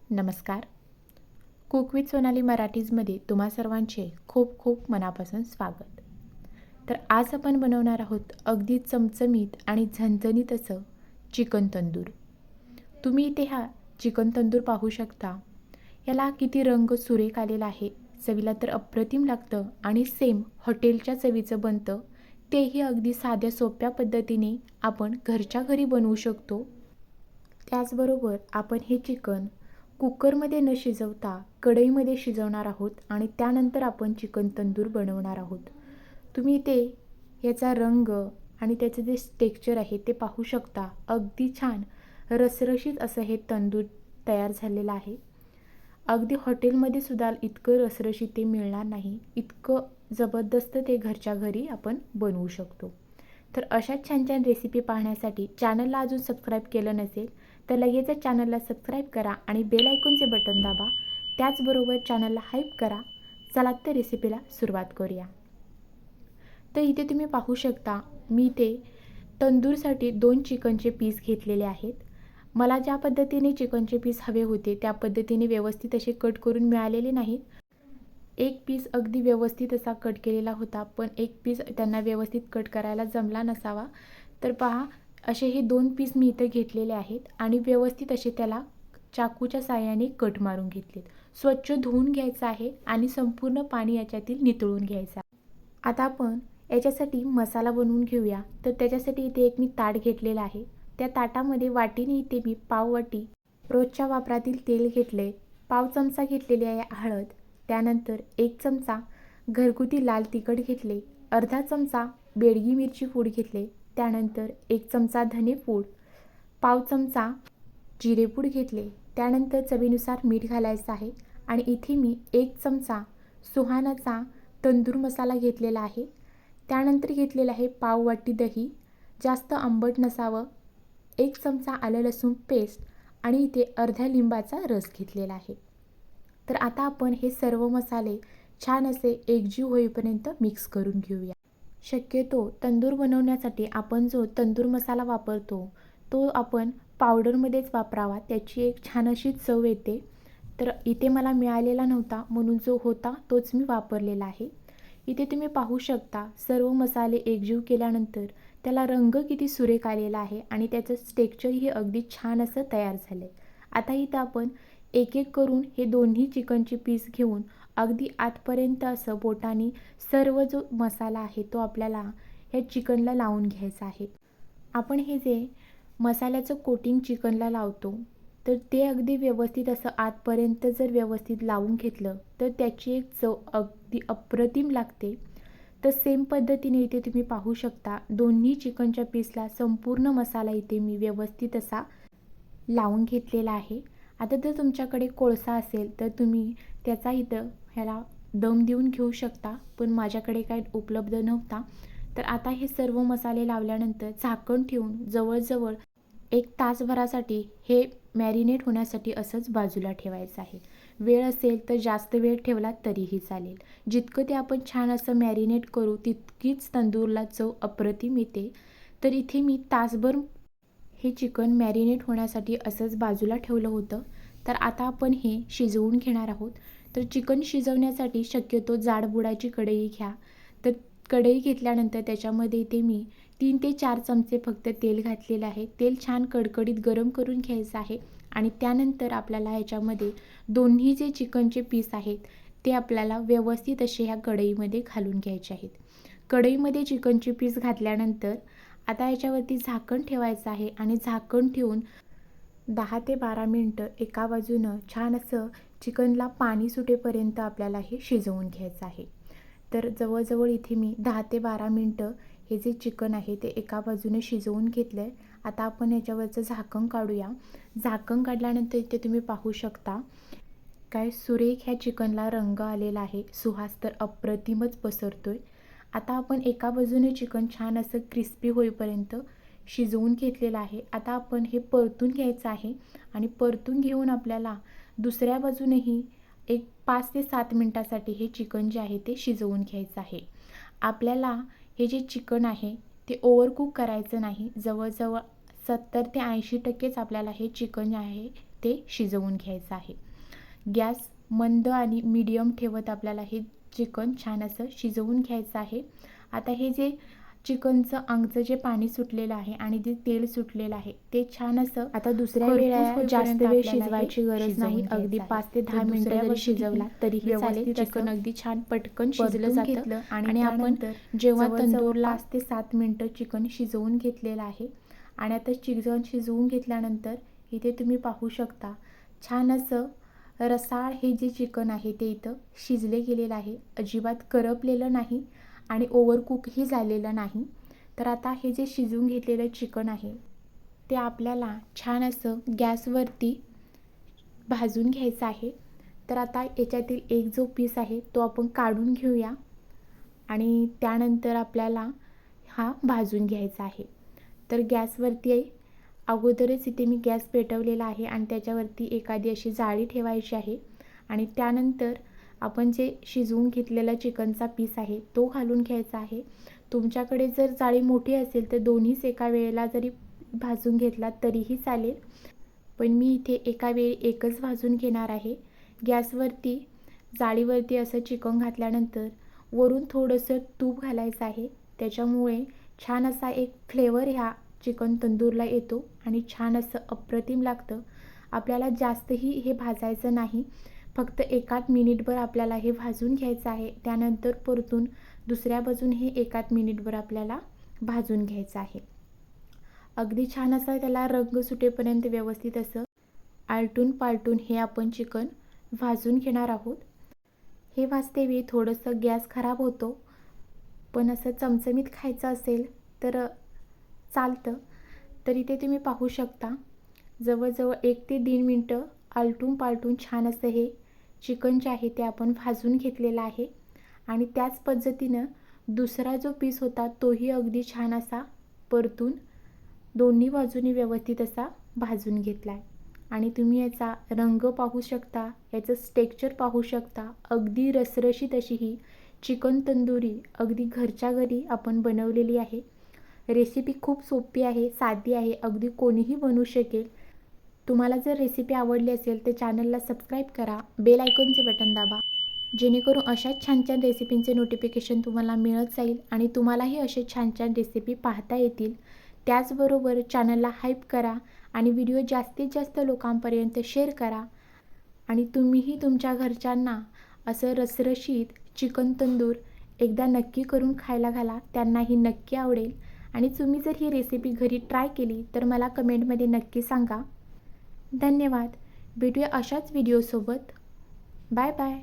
नमस्कार. Cook with Sonali मराठीजमध्ये तुम्हा सर्वांचे खूप खूप मनापासून स्वागत. तर आज आपण बनवणार आहोत अगदी चमचमीत आणि झणझणीत असं चिकन तंदूर. तुम्ही इथे हा चिकन तंदूर पाहू शकता. याला किती रंग सुरेख आलेला आहे. चवीला तर अप्रतिम लागतं आणि सेम हॉटेलच्या चवीचं बनतं. तेही अगदी साध्या सोप्या पद्धतीने आपण घरच्या घरी बनवू शकतो. त्याचबरोबर आपण हे चिकन कुकरमध्ये न शिजवता कढईमध्ये शिजवणार आहोत आणि त्यानंतर आपण चिकन तंदूर बनवणार आहोत. तुम्ही इथे याचा रंग आणि त्याचं जे टेक्स्चर आहे ते पाहू शकता. अगदी छान रसरशीत असं हे तंदूर तयार झालेलं आहे. अगदी हॉटेलमध्ये सुद्धा इतकं रसरशीत ते मिळणार नाही. इतकं जबरदस्त ते घरच्या घरी आपण बनवू शकतो. तर अशाच छान छान रेसिपी पाहण्यासाठी चॅनलला अजून सबस्क्राईब केलं नसेल तर लगेचच चॅनलला सबस्क्राईब करा आणि बेल आयकॉनचे बटन दाबा. त्याचबरोबर चॅनलला हाईप करा. चला तर रेसिपीला सुरुवात करूया. तर इथे तुम्ही पाहू शकता मी इथे तंदूरसाठी 2 चिकनचे पीस घेतलेले आहेत. मला ज्या पद्धतीने चिकनचे पीस हवे होते त्या पद्धतीने व्यवस्थित असे कट करून मिळालेले नाहीत. एक पीस अगदी व्यवस्थित असा कट केलेला होता, पण एक पीस त्यांना व्यवस्थित कट करायला जमला नसावा. तर पहा, असे हे 2 पीस मी इथे घेतलेले आहेत आणि व्यवस्थित असे त्याला चाकूच्या साहाय्याने कट मारून घेतलेत. स्वच्छ धुवून घ्यायचं आहे आणि संपूर्ण पाणी याच्यातील निथळून घ्यायचं आहे. आता आपण याच्यासाठी मसाला बनवून घेऊया. तर त्याच्यासाठी इथे एक मी ताट घेतलेलं आहे. त्या ताटामध्ये वाटीने इथे मी पाव वाटी रोजच्या वापरातील तेल घेतले, पाव चमचा घेतलेली आहे हळद, त्यानंतर 1 चमचा घरगुती लाल तिखट घेतले, अर्धा चमचा बेडगी मिरची पूड घेतले, त्यानंतर 1 चमचा धने पूड, पाव चमचा जिरेपूड घेतले, त्यानंतर चवीनुसार मीठ घालायचं आहे आणि इथे मी 1 चमचा सुहानाचा तंदूर मसाला घेतलेला आहे. त्यानंतर घेतलेला आहे पाव वाटी दही, जास्त आंबट नसावं, 1 चमचा आलं लसूण पेस्ट आणि इथे अर्ध्या लिंबाचा रस घेतलेला आहे. तर आता आपण हे सर्व मसाले छान असे एकजीव होईपर्यंत मिक्स करून घेऊया. शक्यतो तंदूर बनवण्यासाठी आपण जो तंदूर मसाला वापरतो तो आपण पावडरमध्येच वापरावा. त्याची एक छान अशी चव येते. तर इथे मला मिळालेला नव्हता म्हणून जो होता तोच मी वापरलेला आहे. इथे तुम्ही पाहू शकता सर्व मसाले एकजीव केल्यानंतर त्याला रंग किती सुरेख आलेला आहे आणि त्याचं टेक्स्चरही अगदी छान असं तयार झालं आहे. आता इथं आपण एक एक करून हे दोन्ही चिकनचे पीस घेऊन अगदी आतपर्यंत असं बोटाने सर्व जो मसाला आहे तो आपल्याला ह्या चिकनला लावून घ्यायचा आहे. आपण हे जे मसाल्याचं कोटिंग चिकनला लावतो तर ते अगदी व्यवस्थित असं आतपर्यंत जर व्यवस्थित लावून घेतलं तर त्याची एक चव अगदी अप्रतिम लागते. तर सेम पद्धतीने इथे तुम्ही पाहू शकता दोन्ही चिकनच्या पीसला संपूर्ण मसाला इथे मी व्यवस्थित असा लावून घेतलेला आहे. आता जर तुमच्याकडे कोळसा असेल तर तुम्ही त्याचा इथं ह्याला दम देऊन घेऊ शकता, पण माझ्याकडे काही उपलब्ध नव्हता. तर आता हे सर्व मसाले लावल्यानंतर झाकण ठेवून जवळजवळ 1 तासभरासाठी हे मॅरिनेट होण्यासाठी असंच बाजूला ठेवायचं आहे. वेळ असेल तर जास्त वेळ ठेवला तरीही चालेल. जितकं ते आपण छान असं मॅरिनेट करू तितकीच तंदूरला चव अप्रतिम येते. तर इथे मी तासभर हे चिकन मॅरिनेट होण्यासाठी असंच बाजूला ठेवलं होतं. तर आता आपण हे शिजवून घेणार आहोत. तर चिकन शिजवण्यासाठी शक्यतो जाडबुडाची कढई घ्या. तर कढई घेतल्यानंतर त्याच्यामध्ये इथे मी 3 ते 4 चमचे फक्त तेल घातलेलं आहे. तेल छान कडकडीत गरम करून घ्यायचं आहे आणि त्यानंतर आपल्याला ह्याच्यामध्ये दोन्ही जे चिकनचे पीस आहेत ते आपल्याला व्यवस्थित असे ह्या कढईमध्ये घालून घ्यायचे आहेत. कढईमध्ये चिकनचे पीस घातल्यानंतर आता याच्यावरती झाकण ठेवायचं आहे आणि झाकण ठेवून 10 ते 12 मिनटं एका बाजूनं छान असं चिकनला पाणी सुटेपर्यंत आपल्याला हे शिजवून घ्यायचं आहे. तर जवळजवळ इथे मी 10 ते 12 मिनटं हे जे चिकन आहे ते एका बाजूने शिजवून घेतलं आहे. आता आपण याच्यावरचं झाकण काढूया. झाकण काढल्यानंतर इथे तुम्ही पाहू शकता काय सुरेख ह्या चिकनला रंग आलेला आहे. सुवास तर अप्रतिमच पसरतोय. आता आपण एका बाजूने चिकन छान असं क्रिस्पी होईपर्यंत शिजवून घेतलेलं आहे. आता आपण हे परतून घ्यायचं आहे आणि परतून घेऊन आपल्याला दुसऱ्या बाजूनेही एक 5 ते 7 मिनटासाठी हे चिकन जे आहे ते शिजवून घ्यायचं आहे. आपल्याला हे जे चिकन आहे ते ओव्हरकुक करायचं नाही. जवळजवळ 70 ते 80% आपल्याला हे चिकन आहे ते शिजवून घ्यायचं आहे. गॅस मंद आणि मीडियम ठेवत आपल्याला हे चिकन छान असं शिजवून घ्यायचं आहे. आता हे जे चिकनचं अंगचं जे पाणी सुटलेलं आहे आणि जे तेल सुटलेलं आहे ते छान असं आता दुसऱ्या वेळेला जास्त वेळ शिजवायची गरज नाही. अगदी 5 ते 10 मिनिटं जरी शिजवला तरीही चालेल. चिकन अगदी छान पटकन शिजलं जातं आणि आपण जेव्हा तंदूरला 5 ते 7 मिनिटं चिकन शिजवून घेतलेलं आहे आणि आता चिकन शिजवून घेतल्यानंतर इथे तुम्ही पाहू शकता छान असं रसाळ हे जे चिकन आहे ते इथं शिजले गेलेलं आहे. अजिबात करपलेलं नाही आणि ओव्हरकुकही झालेलं नाही. तर आता हे जे शिजवून घेतलेलं चिकन आहे ते आपल्याला छान असं गॅसवरती भाजून घ्यायचं आहे. तर आता याच्यातील एक जो पीस आहे तो आपण काढून घेऊया आणि त्यानंतर आपल्याला हा भाजून घ्यायचा आहे. तर गॅसवरती अगोदरच इथे मी गॅस पेटवलेला आहे आणि त्याच्यावरती एखादी अशी जाळी ठेवायची आहे आणि त्यानंतर आपण जे शिजवून घेतलेला चिकनचा पीस आहे तो घालून घ्यायचा आहे. तुमच्याकडे जर जाळी मोठी असेल तर दोन्हीच एका वेळेला जरी भाजून घेतला तरीही चालेल, पण मी इथे एका वेळी एकच भाजून घेणार आहे. गॅसवरती जाळीवरती असं चिकन घातल्यानंतर वरून थोडंसं तूप घालायचं आहे. त्याच्यामुळे छान असा एक फ्लेवर ह्या चिकन तंदूरला येतो आणि छान असं अप्रतिम लागतं. आपल्याला जास्तही हे भाजायचं नाही, फक्त एकाच मिनिटभर आपल्याला हे भाजून घ्यायचं आहे. त्यानंतर परतून दुसऱ्या बाजून हे एकाच मिनिटभर आपल्याला भाजून घ्यायचं आहे. अगदी छान असा त्याला रंग सुटेपर्यंत व्यवस्थित असं आलटून पालटून हे आपण चिकन भाजून घेणार आहोत. हे भाजतेवेळी थोडंसं गॅस खराब होतो, पण असं चमचमीत खायचं असेल तर चालतं. तर इथे तुम्ही पाहू शकता जवळजवळ 1 ते 1.5 मिनटं आलटून पालटून छान असं हे चिकन जे आहे ते आपण भाजून घेतलेलं आहे आणि त्याच पद्धतीनं दुसरा जो पीस होता तोही अगदी छान असा परतून दोन्ही बाजूनी व्यवस्थित असा भाजून घेतला आहे आणि तुम्ही याचा रंग पाहू शकता, याचं टेक्स्चर पाहू शकता. अगदी रसरशीत अशी ही चिकन तंदुरी अगदी घरच्या घरी आपण बनवलेली आहे. रेसिपी खूप सोपी आहे, साधी आहे, अगदी कोणीही बनवू शकेल. तुम्हाला जर रेसिपी आवडली असेल तर चॅनलला सबस्क्राईब करा, बेल आयकॉनचे बटन दाबा, जेणेकरून अशाच छान छान रेसिपींचे नोटिफिकेशन तुम्हाला मिळत जाईल आणि तुम्हालाही असे छान छान रेसिपी पाहता येतील. त्याचबरोबर चॅनलला हाईप करा आणि व्हिडिओ जास्तीत जास्त लोकांपर्यंत शेअर करा आणि तुम्हीही तुमच्या घरच्यांना असं रसरशीत चिकन तंदूर एकदा नक्की करून खायला घाला. त्यांनाही नक्की आवडेल आणि तुम्ही जर ही रेसिपी घरी ट्राय केली तर मला कमेंटमध्ये नक्की सांगा. धन्यवाद. भेटूया अशाच व्हिडिओसोबत. Bye bye.